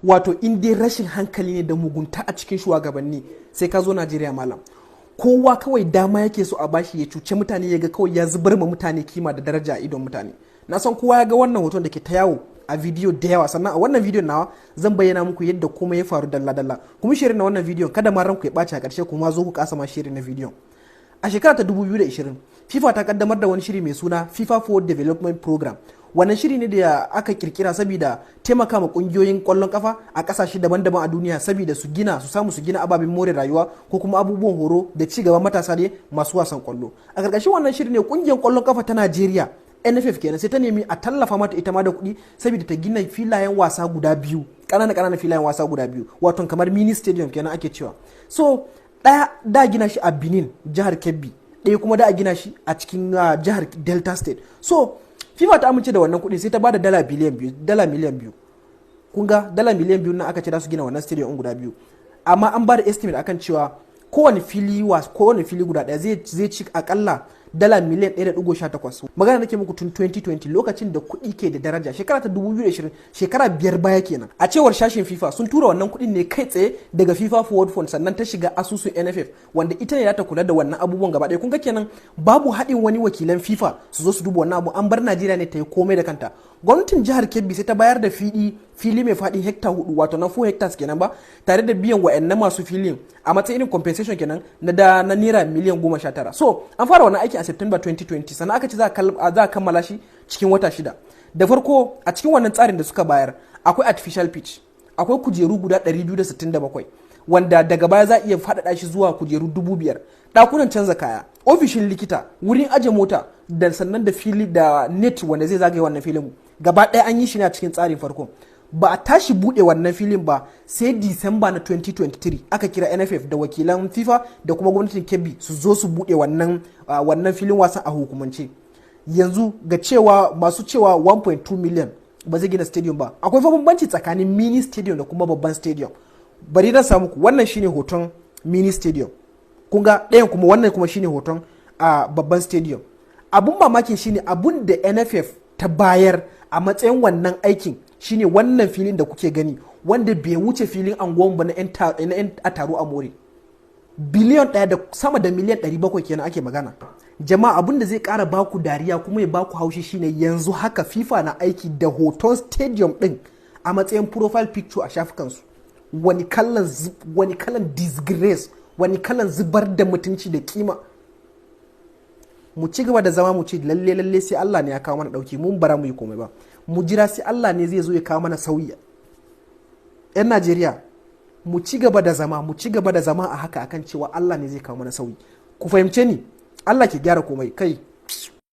wato in dai rashin hankali ne da mugunta a cikin shugabanni sai ka zo Najeriya malam. Kowa kawai dama yake so a bashi ya cuce mutane, ya ga kawai ya zubar ma mutane kima da daraja a idon mutane. Na san kowa ya ga wannan hoton da ke ta yawo a bidiyo da yawa, sannan a wannan bidiyon nawa zan bayyana muku yadda komai ya faru dalla-dalla. Kuma shirin na wannan bidiyon kada ma ranku ya ɓaci a ƙarshe, kuma zo ku kasa ma shirin na bidiyon. A shekara ta 2020 FIFA ta kaddamar da wani shiri mai suna FIFA Forward Development Program. Wannan shiri ne da aka kirkira saboda taimaka ma kungiyoyin kwallon kafa a kasashe daban-daban a duniya saboda su samu su gina ababen more rayuwa ko kuma abubuwan horo da ci gaban matasa ne masu wasan kwallo. A karkashin wannan shiri ne kungiyar kwallon kafa ta Najeriya NFF kenan sai ta nemi a tallafa mata ita ma da kuɗi saboda ta gina filayen wasa guda biyu, ƙananan filayen wasa guda biyu, wato kamar mini stadium kenan ake cewa. So ɗaya da gina shi a Benin jihar Kebbi, ɗaya kuma da a gina shi a cikin jihar Delta State. So FIFA ta amince da wannan kuɗi sai ta bada dala miliyan biyu. Kun ga dala miliyan biyu na aka ce za su gina wannan stadium guda biyu. Amma an bada estimate akan cewa kowane fili guda ɗaya zai ci akalla dala miliyan 1.18. Magana nake muku tun 2020 lokacin da kuɗi ke da daraja, shekara ta 2020, shekara 5 baya kenan. A cewar shashin FIFA sun tura wannan kuɗin ne kai tsaye daga FIFA Forward Fund, sannan ta shiga asusun NFF wanda ita ne za ta kula da wannan abubuwan gaba ɗaya. Kun ga kenan babu haɗin wani wakilan FIFA su zo su duba wannan abu, an bar Najeriya ne ta yi komai da kanta. Gwamnatin jihar Kebbi sai ta bayar da fili mai faɗin hekta 4, wato na 4 hectares kenan ba, tare da biyan wa'annan masu filin a matsayin compensation kenan na naira miliyan 19. So an fara wannan aiki a September 2020, sannan aka ce za a kammala shi cikin wata 6. Da farko a cikin wannan tsarin da suka bayar akwai artificial pitch, akwai kujeru guda 267 wanda daga baya za a iya faɗaɗa shi zuwa kujeru 5,000, ɗakunan canza kaya, ofishin likita, wurin aje mota da sannan da fili da net wanda zai zagaye wannan filin. Gaba ɗaya an yi shi ne a cikin tsarin farko. Ba a tashi buɗe wannan filin ba sai Disamba na 2023 aka kira NFF da wakilan FIFA da kuma gwamnatin Kebbi su zo su buɗe wannan filin wasan a hukumance. Yanzu ga cewa masu cewa 1.2 million ba zai gina stadium ba. Akwai bambanci tsakanin mini stadium da kuma babban stadium. Bari dan samu ku, wannan shine hoton mini stadium. Kun ga ɗayan kuma wannan kuma shine hoton babban stadium. Abun mamakin shine abun da NFF ta bayar a matsayin wannan aikin shine wannan filin da kuke gani, wanda bai wuce filin anguwan ba na 'yan taro a more. Biliyon ɗaya da sama da miliyan 700 kenan ake magana. Jama'a abin da zai ƙara baku dariya kuma ya baku haushi shine yanzu haka FIFA na aiki da hoton stadium ɗin a matsayin profile picture a shafukansu. Wani kalan disgrace, wani kalan zubar da mutunci da kima. Mu ci gaba da zama mu ce lalle sai Allah ne ya kawo mana dauki, mun bara mu yi komai ba, mu jira sai Allah ne zai zo ya kawo mana sauyi. 'Yan Najeriya mu ci gaba da zama a haka akan cewa Allah ne zai kawo mana sauyi. Ku fahimce ni, Allah ke gyara komai. Kai